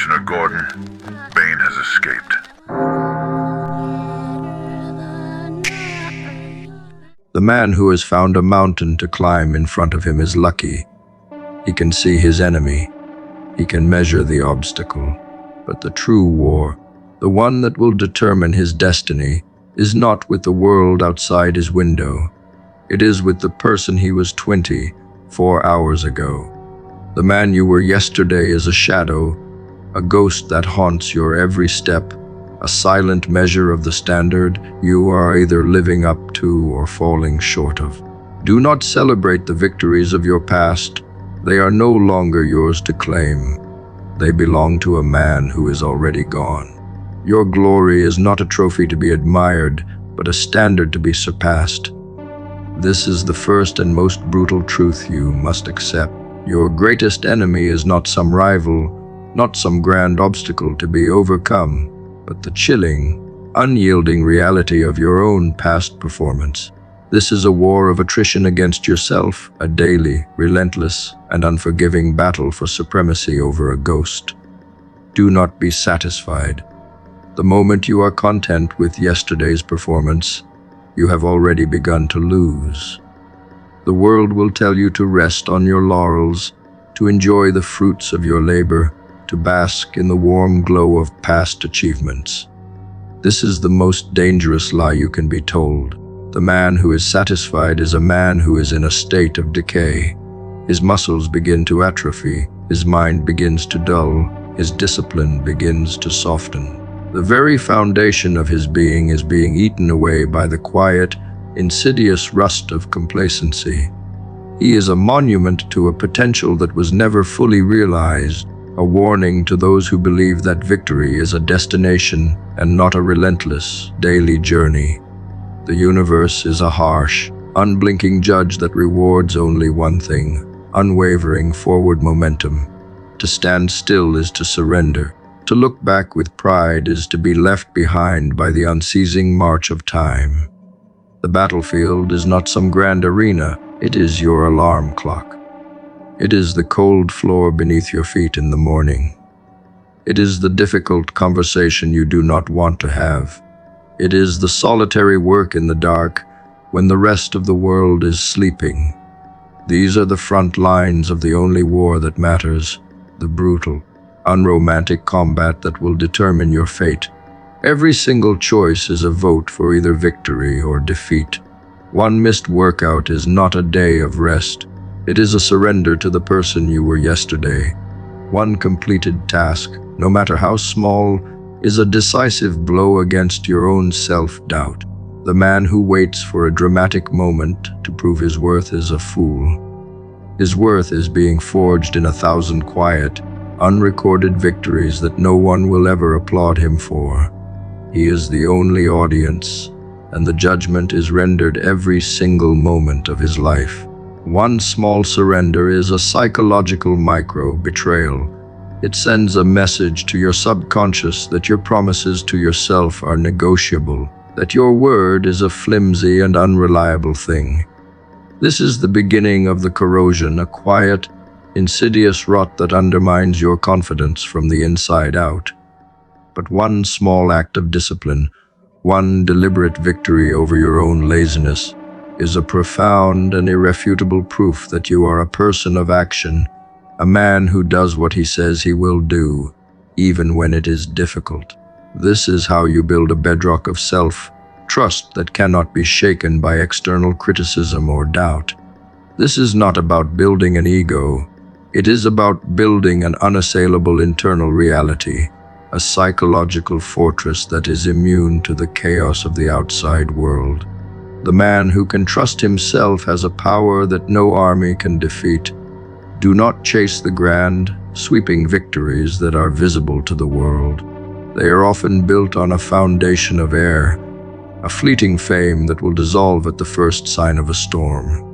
Commissioner Gordon, Bane has escaped. The man who has found a mountain to climb in front of him is lucky. He can see his enemy. He can measure the obstacle. But the true war, the one that will determine his destiny, is not with the world outside his window. It is with the person he was 24 hours ago. The man you were yesterday is a shadow, a ghost that haunts your every step, a silent measure of the standard you are either living up to or falling short of. Do not celebrate the victories of your past. They are no longer yours to claim. They belong to a man who is already gone. Your glory is not a trophy to be admired, but a standard to be surpassed. This is the first and most brutal truth you must accept. Your greatest enemy is not some rival, not some grand obstacle to be overcome, but the chilling, unyielding reality of your own past performance. This is a war of attrition against yourself, a daily, relentless, and unforgiving battle for supremacy over a ghost. Do not be satisfied. The moment you are content with yesterday's performance, you have already begun to lose. The world will tell you to rest on your laurels, to enjoy the fruits of your labor, to bask in the warm glow of past achievements. This is the most dangerous lie you can be told. The man who is satisfied is a man who is in a state of decay. His muscles begin to atrophy, his mind begins to dull, his discipline begins to soften. The very foundation of his being is being eaten away by the quiet, insidious rust of complacency. He is a monument to a potential that was never fully realized, a warning to those who believe that victory is a destination and not a relentless, daily journey. The universe is a harsh, unblinking judge that rewards only one thing: unwavering forward momentum. To stand still is to surrender. To look back with pride is to be left behind by the unceasing march of time. The battlefield is not some grand arena, it is your alarm clock. It is the cold floor beneath your feet in the morning. It is the difficult conversation you do not want to have. It is the solitary work in the dark when the rest of the world is sleeping. These are the front lines of the only war that matters, the brutal, unromantic combat that will determine your fate. Every single choice is a vote for either victory or defeat. One missed workout is not a day of rest. It is a surrender to the person you were yesterday. One completed task, no matter how small, is a decisive blow against your own self-doubt. The man who waits for a dramatic moment to prove his worth is a fool. His worth is being forged in 1,000 quiet, unrecorded victories that no one will ever applaud him for. He is the only audience, and the judgment is rendered every single moment of his life. One small surrender is a psychological micro-betrayal. It sends a message to your subconscious that your promises to yourself are negotiable, that your word is a flimsy and unreliable thing. This is the beginning of the corrosion, a quiet, insidious rot that undermines your confidence from the inside out. But one small act of discipline, one deliberate victory over your own laziness, is a profound and irrefutable proof that you are a person of action, a man who does what he says he will do, even when it is difficult. This is how you build a bedrock of self-trust that cannot be shaken by external criticism or doubt. This is not about building an ego. It is about building an unassailable internal reality, a psychological fortress that is immune to the chaos of the outside world. The man who can trust himself has a power that no army can defeat. Do not chase the grand, sweeping victories that are visible to the world. They are often built on a foundation of air, a fleeting fame that will dissolve at the first sign of a storm.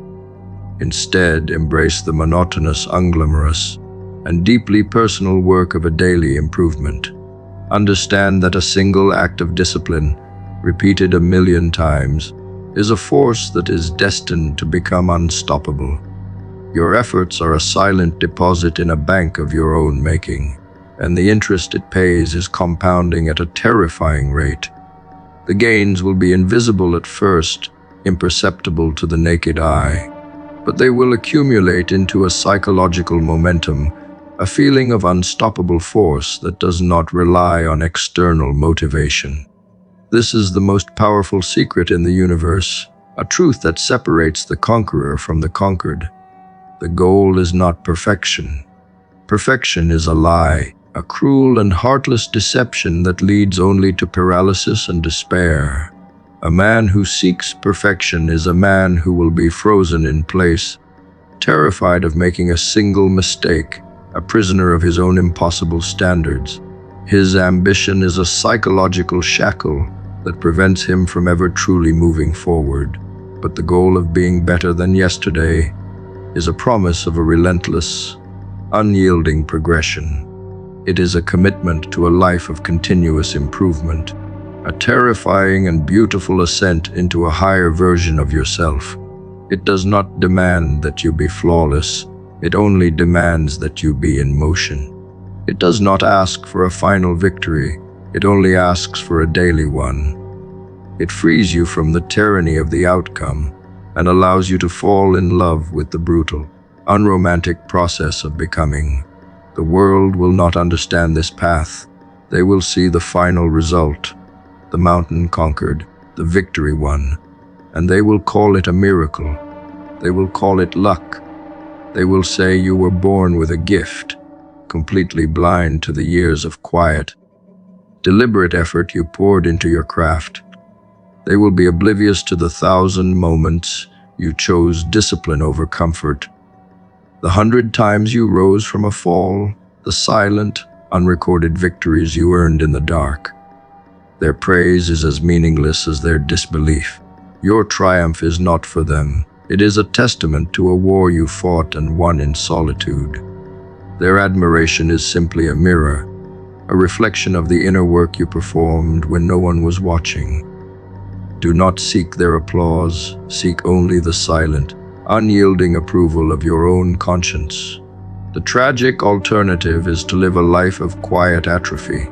Instead, embrace the monotonous, unglamorous, and deeply personal work of a daily improvement. Understand that a single act of discipline, repeated 1,000,000 times, is a force that is destined to become unstoppable. Your efforts are a silent deposit in a bank of your own making. and the interest it pays is compounding at a terrifying rate. The gains will be invisible at first, imperceptible to the naked eye, but they will accumulate into a psychological momentum, a feeling of unstoppable force that does not rely on external motivation. This is the most powerful secret in the universe, a truth that separates the conqueror from the conquered. The goal is not perfection. Perfection is a lie, a cruel and heartless deception that leads only to paralysis and despair. A man who seeks perfection is a man who will be frozen in place, terrified of making a single mistake, a prisoner of his own impossible standards. His ambition is a psychological shackle that prevents him from ever truly moving forward. But the goal of being better than yesterday is a promise of a relentless, unyielding progression. It is a commitment to a life of continuous improvement, a terrifying and beautiful ascent into a higher version of yourself. It does not demand that you be flawless, it only demands that you be in motion. It does not ask for a final victory, it only asks for a daily one. It frees you from the tyranny of the outcome and allows you to fall in love with the brutal, unromantic process of becoming. The world will not understand this path. They will see the final result, the mountain conquered, the victory won, and they will call it a miracle. They will call it luck. They will say you were born with a gift, completely blind to the years of quiet, deliberate effort you poured into your craft. They will be oblivious to the 1,000 moments you chose discipline over comfort, the 100 times you rose from a fall, the silent, unrecorded victories you earned in the dark. Their praise is as meaningless as their disbelief. Your triumph is not for them. It is a testament to a war you fought and won in solitude. Their admiration is simply a mirror, a reflection of the inner work you performed when no one was watching. Do not seek their applause, seek only the silent, unyielding approval of your own conscience. The tragic alternative is to live a life of quiet atrophy.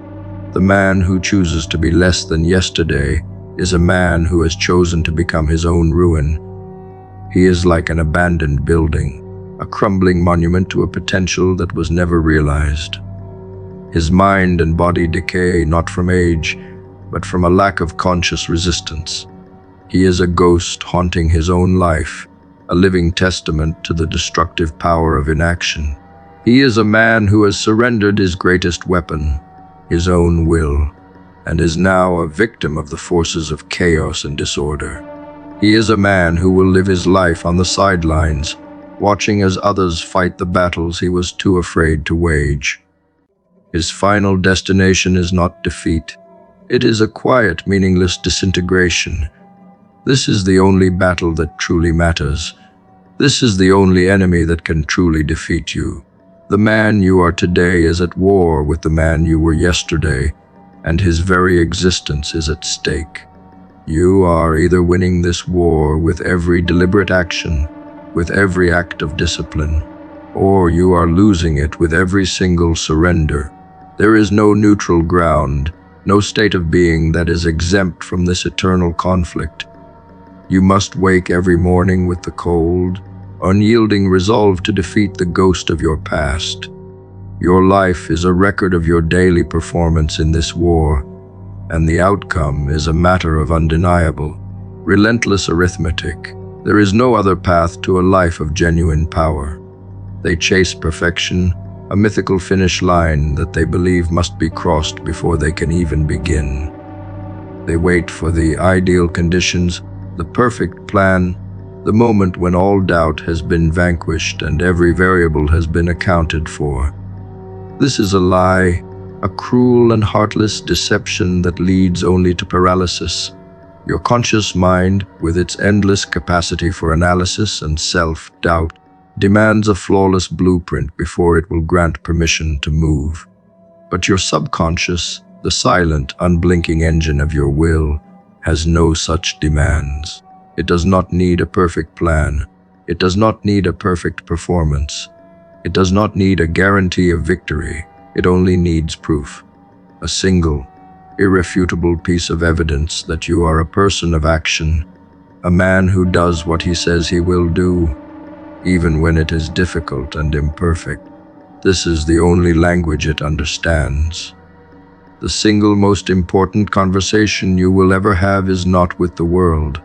The man who chooses to be less than yesterday is a man who has chosen to become his own ruin. He is like an abandoned building, a crumbling monument to a potential that was never realized. His mind and body decay not from age, but from a lack of conscious resistance. He is a ghost haunting his own life, a living testament to the destructive power of inaction. He is a man who has surrendered his greatest weapon, his own will, and is now a victim of the forces of chaos and disorder. He is a man who will live his life on the sidelines, watching as others fight the battles he was too afraid to wage. His final destination is not defeat. It is a quiet, meaningless disintegration. This is the only battle that truly matters. This is the only enemy that can truly defeat you. The man you are today is at war with the man you were yesterday, and his very existence is at stake. You are either winning this war with every deliberate action, with every act of discipline, or you are losing it with every single surrender. There is no neutral ground, no state of being that is exempt from this eternal conflict. You must wake every morning with the cold, unyielding resolve to defeat the ghost of your past. Your life is a record of your daily performance in this war, and the outcome is a matter of undeniable, relentless arithmetic. There is no other path to a life of genuine power. They chase perfection, a mythical finish line that they believe must be crossed before they can even begin. They wait for the ideal conditions, the perfect plan, the moment when all doubt has been vanquished and every variable has been accounted for. This is a lie, a cruel and heartless deception that leads only to paralysis. Your conscious mind, with its endless capacity for analysis and self-doubt, demands a flawless blueprint before it will grant permission to move. But your subconscious, the silent, unblinking engine of your will, has no such demands. It does not need a perfect plan. It does not need a perfect performance. It does not need a guarantee of victory. It only needs proof. A single, irrefutable piece of evidence that you are a person of action, a man who does what he says he will do, even when it is difficult and imperfect. This is the only language it understands. The single most important conversation you will ever have is not with the world,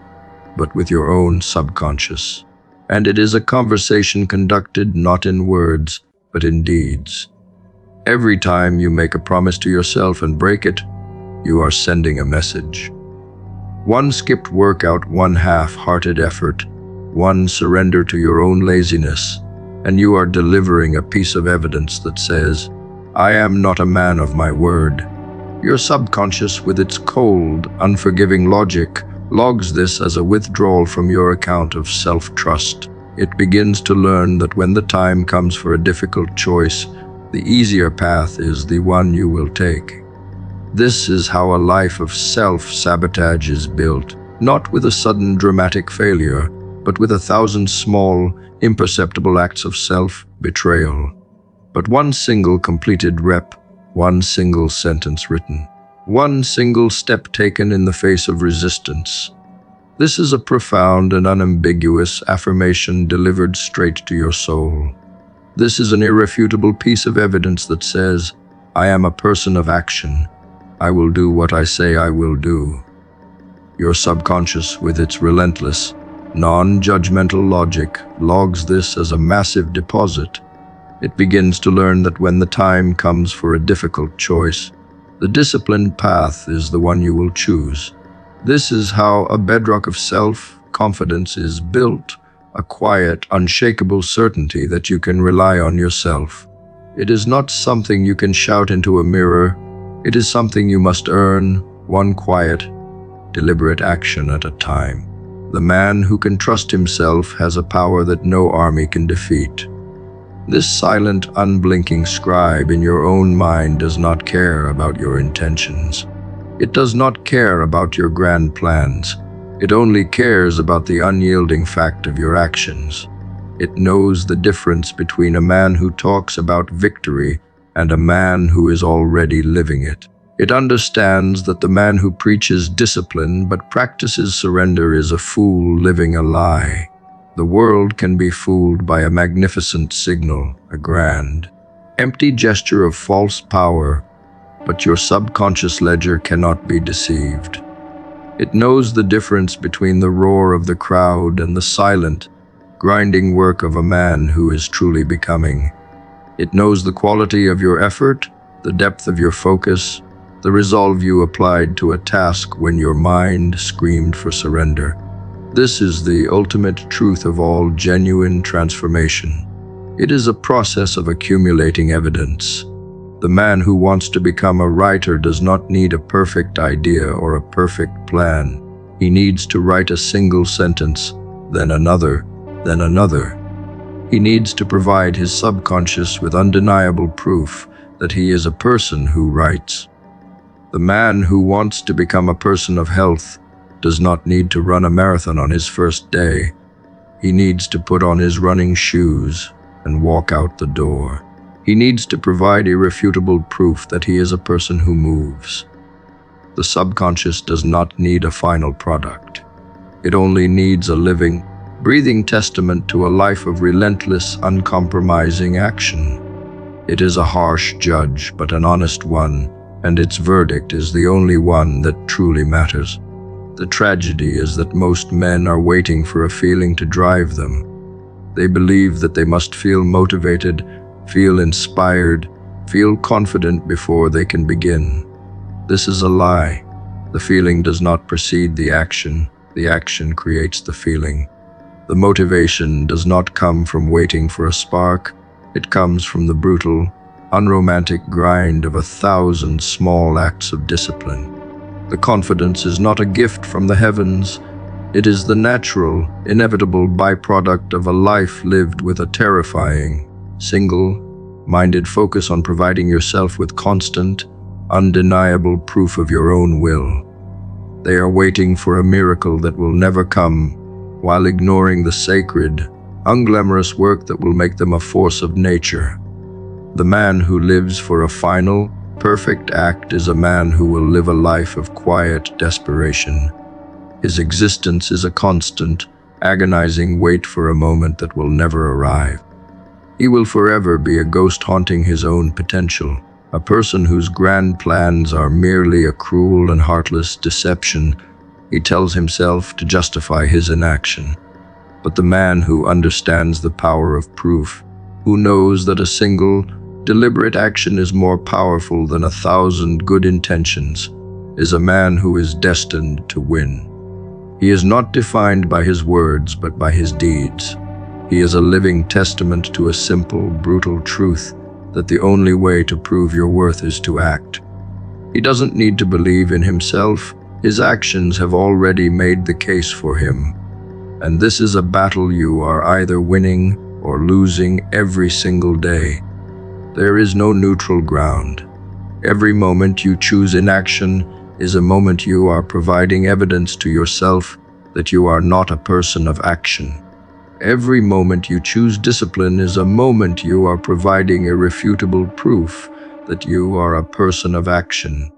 but with your own subconscious. And it is a conversation conducted not in words, but in deeds. Every time you make a promise to yourself and break it, you are sending a message. One skipped workout, one half-hearted effort, one surrender to your own laziness, and you are delivering a piece of evidence that says, I am not a man of my word. Your subconscious, with its cold, unforgiving logic, logs this as a withdrawal from your account of self-trust. It begins to learn that when the time comes for a difficult choice, the easier path is the one you will take. This is how a life of self-sabotage is built, not with a sudden dramatic failure, but with 1,000 small, imperceptible acts of self-betrayal. But one single completed rep, one single sentence written, one single step taken in the face of resistance. This is a profound and unambiguous affirmation delivered straight to your soul. This is an irrefutable piece of evidence that says, I am a person of action. I will do what I say I will do. Your subconscious, with its relentless, non-judgmental logic, logs this as a massive deposit. It begins to learn that when the time comes for a difficult choice, the disciplined path is the one you will choose. This is how a bedrock of self-confidence is built, a quiet, unshakable certainty that you can rely on yourself. It is not something you can shout into a mirror. It is something you must earn, one quiet, deliberate action at a time. The man who can trust himself has a power that no army can defeat. This silent, unblinking scribe in your own mind does not care about your intentions. It does not care about your grand plans. It only cares about the unyielding fact of your actions. It knows the difference between a man who talks about victory and a man who is already living it. It understands that the man who preaches discipline but practices surrender is a fool living a lie. The world can be fooled by a magnificent signal, a grand, empty gesture of false power, but your subconscious ledger cannot be deceived. It knows the difference between the roar of the crowd and the silent, grinding work of a man who is truly becoming. It knows the quality of your effort, the depth of your focus, the resolve you applied to a task when your mind screamed for surrender. This is the ultimate truth of all genuine transformation. It is a process of accumulating evidence. The man who wants to become a writer does not need a perfect idea or a perfect plan. He needs to write a single sentence, then another, then another. He needs to provide his subconscious with undeniable proof that he is a person who writes. The man who wants to become a person of health does not need to run a marathon on his first day. He needs to put on his running shoes and walk out the door. He needs to provide irrefutable proof that he is a person who moves. The subconscious does not need a final product. It only needs a living, breathing testament to a life of relentless, uncompromising action. It is a harsh judge, but an honest one, and its verdict is the only one that truly matters. The tragedy is that most men are waiting for a feeling to drive them. They believe that they must feel motivated, feel inspired, feel confident before they can begin. This is a lie. The feeling does not precede the action creates the feeling. The motivation does not come from waiting for a spark. It comes from the brutal, unromantic grind of 1,000 small acts of discipline. The confidence is not a gift from the heavens. It is the natural, inevitable byproduct of a life lived with a terrifying, single-minded focus on providing yourself with constant, undeniable proof of your own will. They are waiting for a miracle that will never come, while ignoring the sacred, unglamorous work that will make them a force of nature. The man who lives for a final, perfect act is a man who will live a life of quiet desperation. His existence is a constant, agonizing wait for a moment that will never arrive. He will forever be a ghost haunting his own potential, a person whose grand plans are merely a cruel and heartless deception he tells himself to justify his inaction. But the man who understands the power of proof, who knows that a single, deliberate action is more powerful than 1,000 good intentions, is a man who is destined to win. He is not defined by his words, but by his deeds. He is a living testament to a simple, brutal truth that the only way to prove your worth is to act. He doesn't need to believe in himself. His actions have already made the case for him. And this is a battle you are either winning or losing every single day. There is no neutral ground. Every moment you choose inaction is a moment you are providing evidence to yourself that you are not a person of action. Every moment you choose discipline is a moment you are providing irrefutable proof that you are a person of action.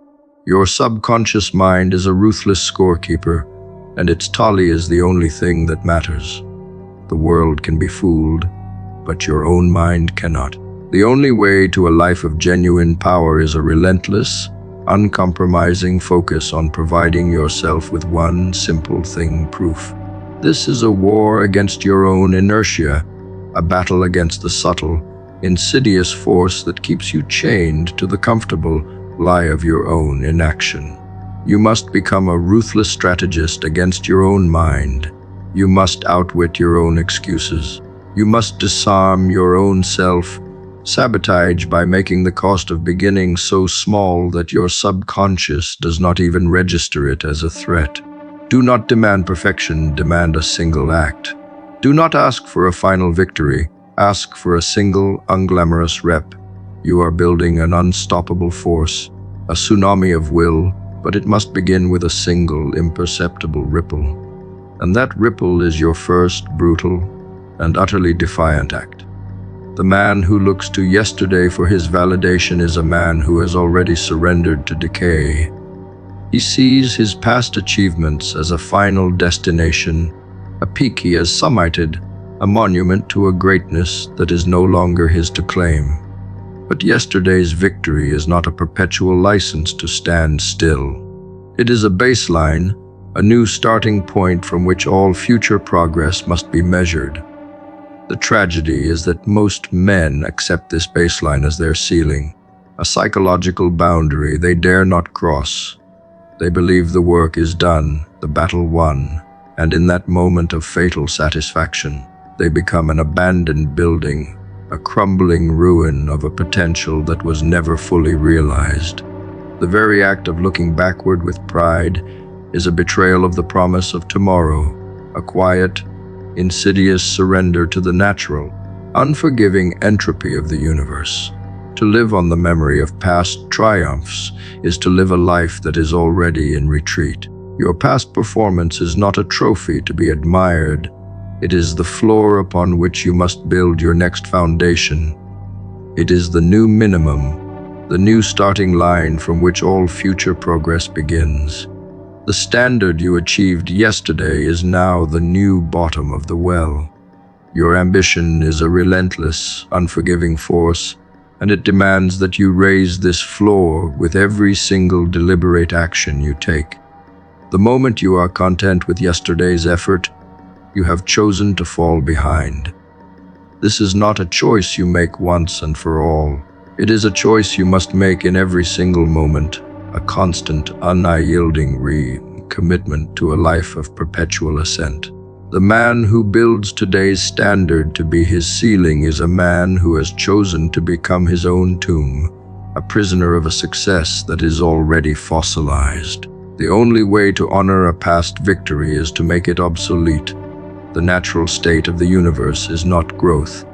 Your subconscious mind is a ruthless scorekeeper, and its tally is the only thing that matters. The world can be fooled, but your own mind cannot. The only way to a life of genuine power is a relentless, uncompromising focus on providing yourself with one simple thing: proof. This is a war against your own inertia, a battle against the subtle, insidious force that keeps you chained to the comfortable lie of your own inaction. You must become a ruthless strategist against your own mind. You must outwit your own excuses. You must disarm your own self-sabotage by making the cost of beginning so small that your subconscious does not even register it as a threat. Do not demand perfection, demand a single act. Do not ask for a final victory, ask for a single, unglamorous rep. You are building an unstoppable force, a tsunami of will, but it must begin with a single, imperceptible ripple. And that ripple is your first brutal and utterly defiant act. The man who looks to yesterday for his validation is a man who has already surrendered to decay. He sees his past achievements as a final destination, a peak he has summited, a monument to a greatness that is no longer his to claim. But yesterday's victory is not a perpetual license to stand still. It is a baseline, a new starting point from which all future progress must be measured. The tragedy is that most men accept this baseline as their ceiling, a psychological boundary they dare not cross. They believe the work is done, the battle won, and in that moment of fatal satisfaction, they become an abandoned building, a crumbling ruin of a potential that was never fully realized. The very act of looking backward with pride is a betrayal of the promise of tomorrow, a quiet, insidious surrender to the natural, unforgiving entropy of the universe. To live on the memory of past triumphs is to live a life that is already in retreat. Your past performance is not a trophy to be admired. It is the floor upon which you must build your next foundation. It is the new minimum, the new starting line from which all future progress begins. The standard you achieved yesterday is now the new bottom of the well. Your ambition is a relentless, unforgiving force, and it demands that you raise this floor with every single deliberate action you take. The moment you are content with yesterday's effort, you have chosen to fall behind. This is not a choice you make once and for all. It is a choice you must make in every single moment, a constant, unyielding commitment to a life of perpetual ascent. The man who builds today's standard to be his ceiling is a man who has chosen to become his own tomb, a prisoner of a success that is already fossilized. The only way to honor a past victory is to make it obsolete. The natural state of the universe is not growth.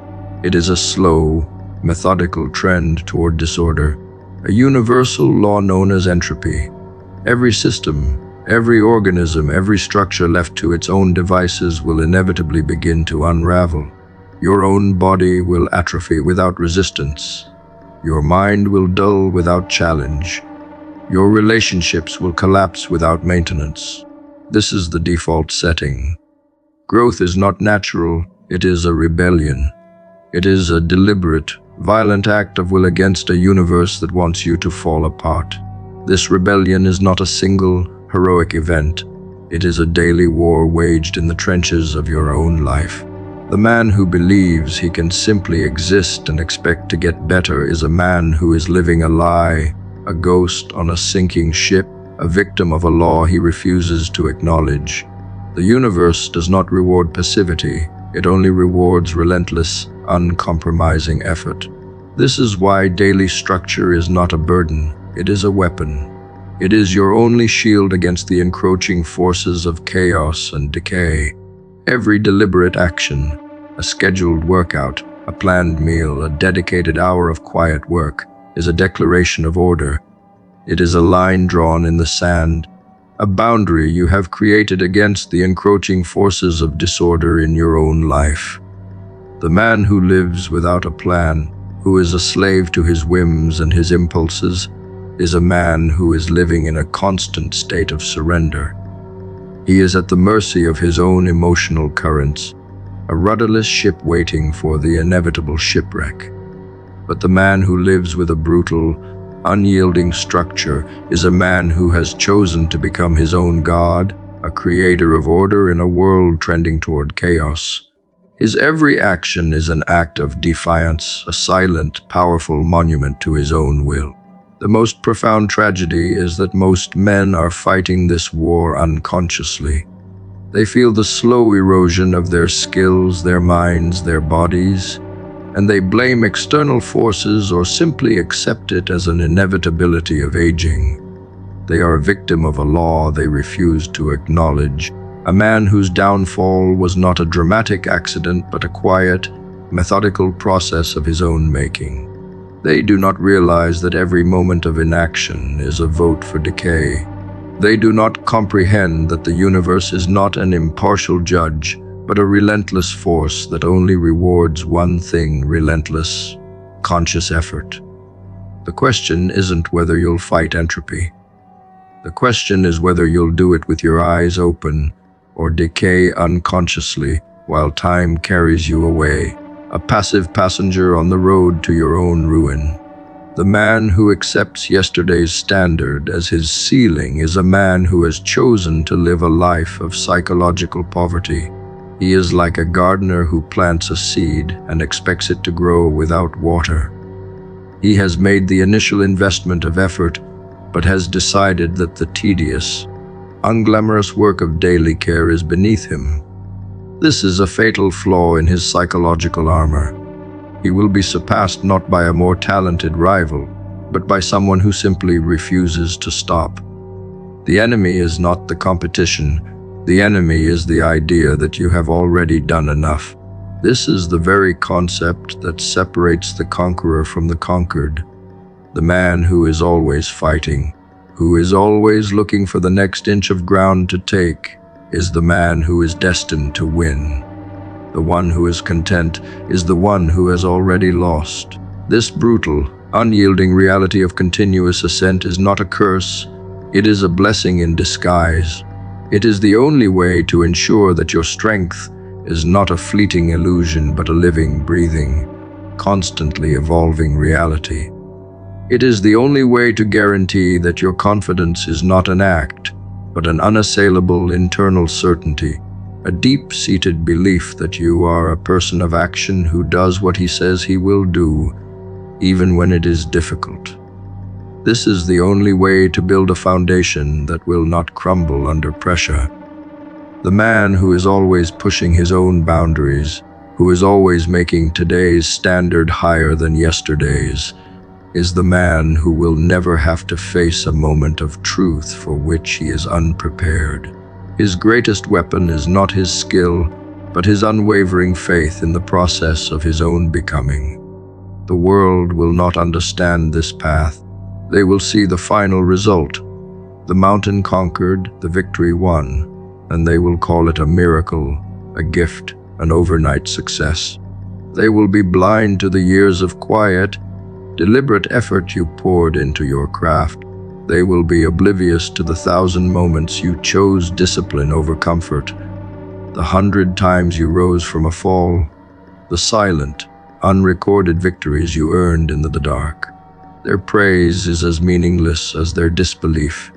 It is a slow, methodical trend toward disorder, a universal law known as entropy. Every system, every organism, every structure left to its own devices will inevitably begin to unravel. Your own body will atrophy without resistance. Your mind will dull without challenge. Your relationships will collapse without maintenance. This is the default setting. Growth is not natural, it is a rebellion. It is a deliberate, violent act of will against a universe that wants you to fall apart. This rebellion is not a single, heroic event. It is a daily war waged in the trenches of your own life. The man who believes he can simply exist and expect to get better is a man who is living a lie, a ghost on a sinking ship, a victim of a law he refuses to acknowledge. The universe does not reward passivity, it only rewards relentless, uncompromising effort. This is why daily structure is not a burden, it is a weapon. It is your only shield against the encroaching forces of chaos and decay. Every deliberate action, a scheduled workout, a planned meal, a dedicated hour of quiet work, is a declaration of order. It is a line drawn in the sand, a boundary you have created against the encroaching forces of disorder in your own life. The man who lives without a plan, who is a slave to his whims and his impulses, is a man who is living in a constant state of surrender. He is at the mercy of his own emotional currents, a rudderless ship waiting for the inevitable shipwreck. But the man who lives with a brutal, unyielding structure is a man who has chosen to become his own god, a creator of order in a world trending toward chaos. His every action is an act of defiance, a silent, powerful monument to his own will. The most profound tragedy is that most men are fighting this war unconsciously. They feel the slow erosion of their skills, their minds, their bodies, and they blame external forces or simply accept it as an inevitability of aging. They are a victim of a law they refuse to acknowledge, a man whose downfall was not a dramatic accident but a quiet, methodical process of his own making. They do not realize that every moment of inaction is a vote for decay. They do not comprehend that the universe is not an impartial judge, but a relentless force that only rewards one thing: relentless, conscious effort. The question isn't whether you'll fight entropy. The question is whether you'll do it with your eyes open or decay unconsciously while time carries you away, a passive passenger on the road to your own ruin. The man who accepts yesterday's standard as his ceiling is a man who has chosen to live a life of psychological poverty. He is like a gardener who plants a seed and expects it to grow without water. He has made the initial investment of effort, but has decided that the tedious, unglamorous work of daily care is beneath him. This is a fatal flaw in his psychological armor. He will be surpassed not by a more talented rival, but by someone who simply refuses to stop. The enemy is not the competition. The enemy is the idea that you have already done enough. This is the very concept that separates the conqueror from the conquered. The man who is always fighting, who is always looking for the next inch of ground to take, is the man who is destined to win. The one who is content is the one who has already lost. This brutal, unyielding reality of continuous ascent is not a curse, it is a blessing in disguise. It is the only way to ensure that your strength is not a fleeting illusion but a living, breathing, constantly evolving reality. It is the only way to guarantee that your confidence is not an act, but an unassailable internal certainty, a deep-seated belief that you are a person of action who does what he says he will do, even when it is difficult. This is the only way to build a foundation that will not crumble under pressure. The man who is always pushing his own boundaries, who is always making today's standard higher than yesterday's, is the man who will never have to face a moment of truth for which he is unprepared. His greatest weapon is not his skill, but his unwavering faith in the process of his own becoming. The world will not understand this path. They will see the final result, the mountain conquered, the victory won, and they will call it a miracle, a gift, an overnight success. They will be blind to the years of quiet, deliberate effort you poured into your craft. They will be oblivious to the 1,000 moments you chose discipline over comfort, the 100 times you rose from a fall, the silent, unrecorded victories you earned in the dark. Their praise is as meaningless as their disbelief.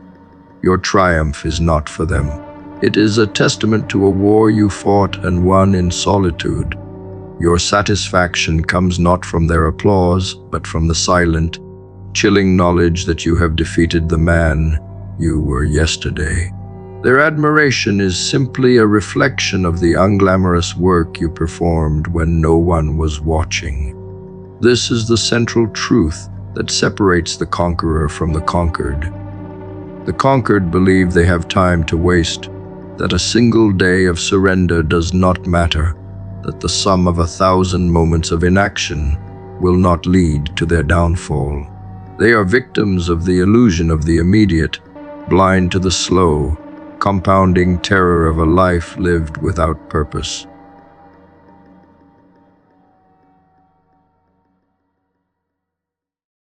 Your triumph is not for them. It is a testament to a war you fought and won in solitude. Your satisfaction comes not from their applause, but from the silent, chilling knowledge that you have defeated the man you were yesterday. Their admiration is simply a reflection of the unglamorous work you performed when no one was watching. This is the central truth that separates the conqueror from the conquered. The conquered believe they have time to waste, that a single day of surrender does not matter, that the sum of 1,000 moments of inaction will not lead to their downfall. They are victims of the illusion of the immediate, blind to the slow, compounding terror of a life lived without purpose.